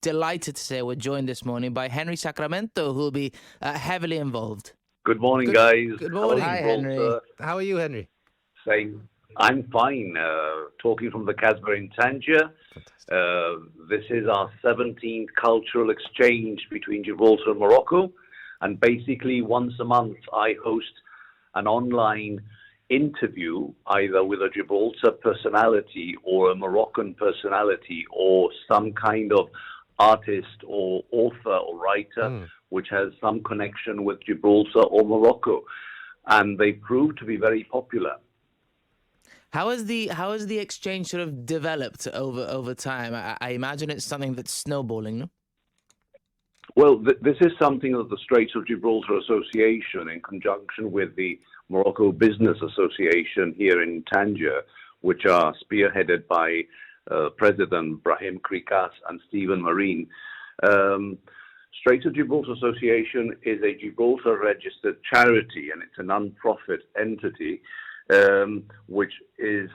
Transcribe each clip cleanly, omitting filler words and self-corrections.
delighted to say we're joined this morning by Henry Sacramento, who will be heavily involved. Good morning, guys. Good morning. Hello, Hi, Henry. How are you, Henry? Saying, I'm fine. Talking from the Casbah in Tangier. This is our 17th cultural exchange between Gibraltar and Morocco. And basically, once a month, I host an online interview, either with a Gibraltar personality or a Moroccan personality or some kind of artist or author or writer which has some connection with Gibraltar or Morocco. And they prove to be very popular. How has the exchange sort of developed over time? I imagine it's something that's snowballing, no? Well, this is something that the Strait of Gibraltar Association, in conjunction with the Morocco Business Association here in Tangier, which are spearheaded by President Brahim Krikas and Stephen Marine. Strait of Gibraltar Association is a Gibraltar-registered charity, and it's a non-profit entity, which is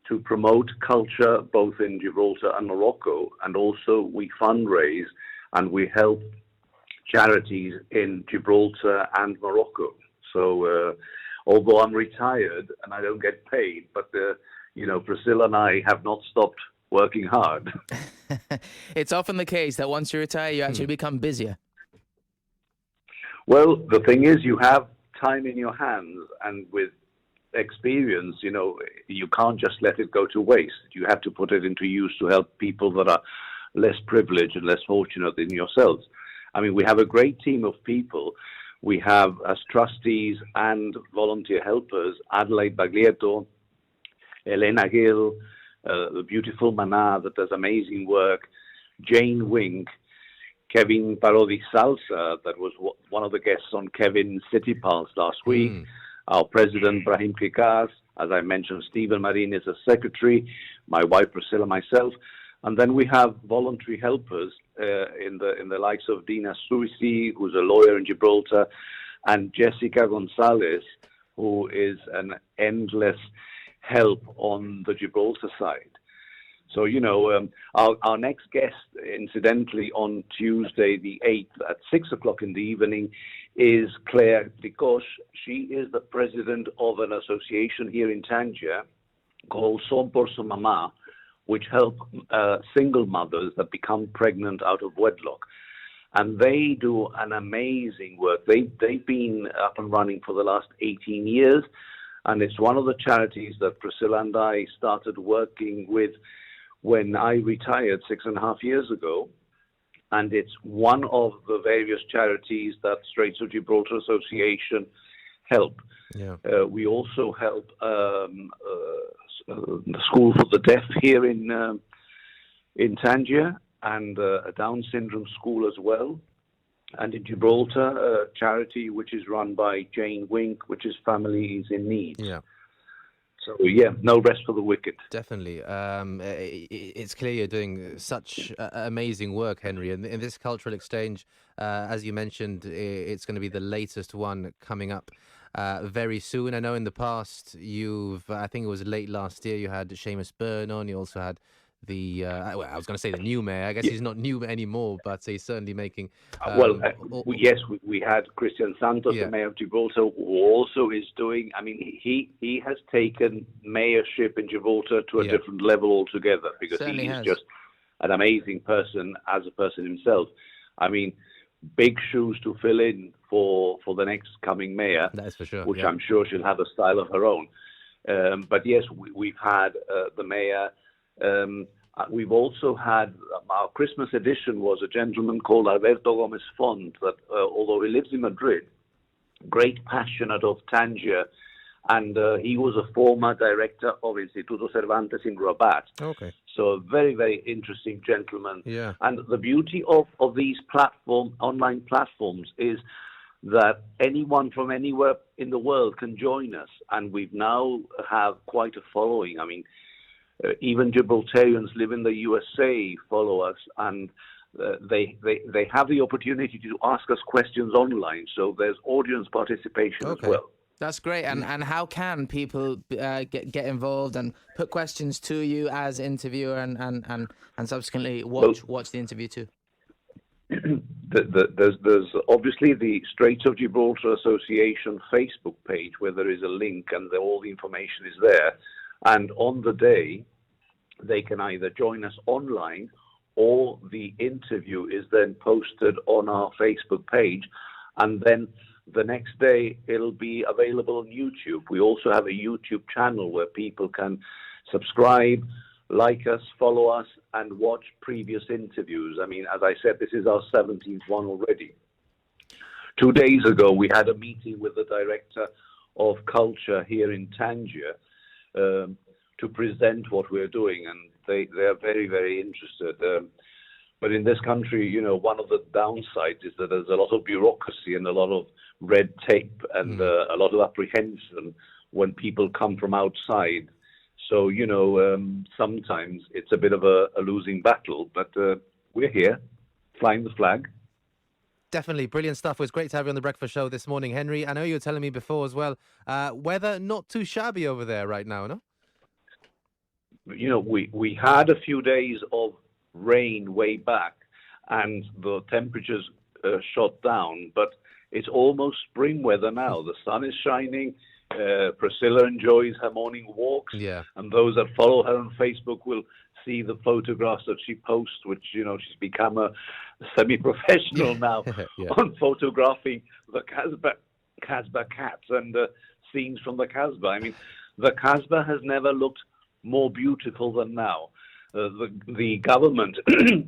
to promote culture both in Gibraltar and Morocco, and also we fundraise and we help charities in Gibraltar and Morocco. So although I'm retired and I don't get paid, but Priscilla and I have not stopped working hard. It's often the case that once you retire, you actually become busier. Well, the thing is, you have time in your hands, and with experience, you can't just let it go to waste. You have to put it into use to help people that are less privileged and less fortunate than yourselves. I mean, we have a great team of people. We have, as trustees and volunteer helpers, Adelaide Baglietto, Elena Gill, the beautiful Mana that does amazing work, Jane Wink, Kevin Parodi Salsa, that was one of the guests on Kevin City Pulse last week, our president, Brahim Krikas, as I mentioned, Stephen Marine is a secretary, my wife Priscilla, myself, and then we have voluntary helpers in the likes of Dina Suisi, who's a lawyer in Gibraltar, and Jessica Gonzalez, who is an endless help on the Gibraltar side. So, our next guest, incidentally, on Tuesday the 8th at 6 o'clock in the evening is Claire Tricoche. She is the president of an association here in Tangier called Son por su Mamá, which help single mothers that become pregnant out of wedlock. And they do an amazing work. They've been up and running for the last 18 years, and it's one of the charities that Priscilla and I started working with when I retired 6.5 years ago. And it's one of the various charities that Straits of Gibraltar Association help. Yeah. We also help the School for the Deaf here in Tangier, and a Down syndrome school as well. And in Gibraltar, a charity which is run by Jane Wink, which is Families in Need. Yeah. So, no rest for the wicked. Definitely. It's clear you're doing such amazing work, Henry. And in this cultural exchange, as you mentioned, it's going to be the latest one coming up very soon. I know in the past, I think it was late last year, you had Seamus Byrne on. You also had I was going to say the new mayor. I guess he's not new anymore, but he's certainly making... yes, we had Christian Santos, the mayor of Gibraltar, who also is doing... I mean, he has taken mayorship in Gibraltar to a different level altogether, because Certainly he is has. just an amazing person as a person himself. I mean, big shoes to fill in for the next coming mayor. That's for sure. Which I'm sure she'll have a style of her own. But yes, we've had the mayor... we've also had, our Christmas edition was a gentleman called Alberto Gomez Font, that although he lives in Madrid, great passionate of Tangier, and he was a former director of Instituto Cervantes in Rabat. Okay. So a very, very interesting gentleman. Yeah. And the beauty of these online platforms is that anyone from anywhere in the world can join us, and we've now have quite a following. I mean, even Gibraltarians live in the USA follow us, and they have the opportunity to ask us questions online. So there's audience participation as well. That's great. And how can people get involved and put questions to you as interviewer and subsequently watch the interview too? There's obviously the Strait of Gibraltar Association Facebook page where there is a link and all the information is there. And on the day, they can either join us online or the interview is then posted on our Facebook page. And then the next day, it'll be available on YouTube. We also have a YouTube channel where people can subscribe, like us, follow us, and watch previous interviews. I mean, as I said, this is our 17th one already. 2 days ago, we had a meeting with the Director of Culture here in Tangier to present what we're doing, and they're very, very interested. But in this country, you know, one of the downsides is that there's a lot of bureaucracy and a lot of red tape and a lot of apprehension when people come from outside. So, you know, sometimes it's a bit of a losing battle, but we're here, flying the flag. Definitely. Brilliant stuff. It was great to have you on the breakfast show this morning, Henry. I know you were telling me before as well, weather not too shabby over there right now, no? You know, we had a few days of rain way back and the temperatures shot down, but it's almost spring weather now. The sun is shining. Priscilla enjoys her morning walks, and those that follow her on Facebook will see the photographs that she posts, which, you know, she's become a semi-professional now on photographing the Casbah cats and scenes from the Casbah. I mean, the Casbah has never looked more beautiful than now. The government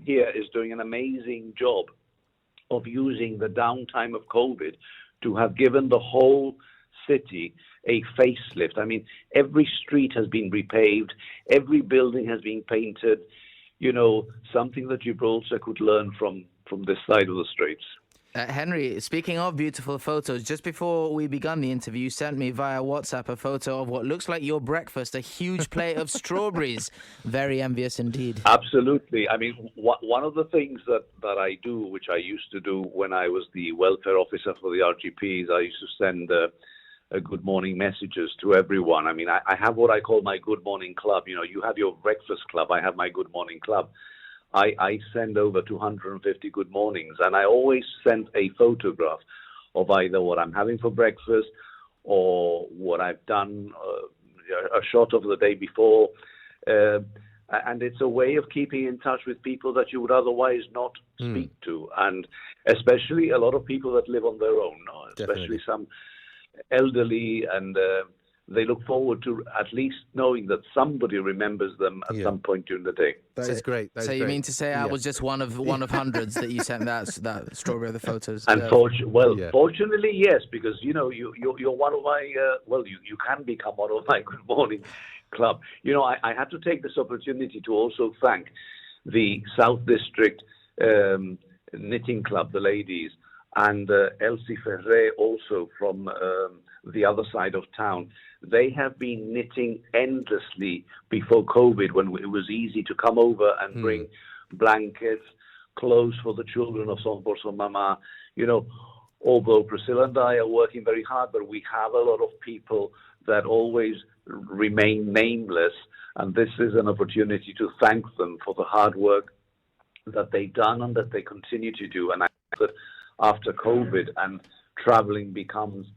here is doing an amazing job of using the downtime of COVID to have given the whole city a facelift. I mean, every street has been repaved, every building has been painted, you know, something that Gibraltar could learn from this side of the Straits. Henry, speaking of beautiful photos, just before we began the interview, you sent me via WhatsApp a photo of what looks like your breakfast, a huge plate of strawberries. Very envious indeed. Absolutely. I mean, one of the things that I do, which I used to do when I was the welfare officer for the RGPs, I used to send good morning messages to everyone. I mean, I have what I call my good morning club. You know, you have your breakfast club. I have my good morning club. I send over 250 good mornings, and I always send a photograph of either what I'm having for breakfast or what I've done, a shot of the day before. And it's a way of keeping in touch with people that you would otherwise not speak to. And especially a lot of people that live on their own, especially some elderly, and they look forward to at least knowing that somebody remembers them at some point during the day. That's great. So you mean to say I was just one of hundreds that you sent that strawberry of the photos? And fortunately, yes, because you know you're one of my you can become one of my good morning club. You know, I had to take this opportunity to also thank the South District Knitting Club, the ladies, and Elsie Ferre also from the other side of town. They have been knitting endlessly before COVID, when it was easy to come over and bring blankets, clothes for the children of Son por Son Mama. You know, although Priscilla and I are working very hard, but we have a lot of people that always remain nameless, and this is an opportunity to thank them for the hard work that they've done and that they continue to do. And I think that after COVID and traveling becomes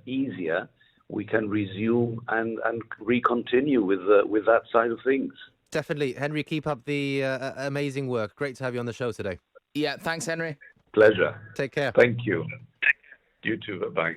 easier, we can resume and recontinue with that side of things. Definitely. Henry, keep up the amazing work. Great to have you on the show today. Yeah, thanks, Henry. Pleasure. Take care. Thank you. You too. Bye-bye.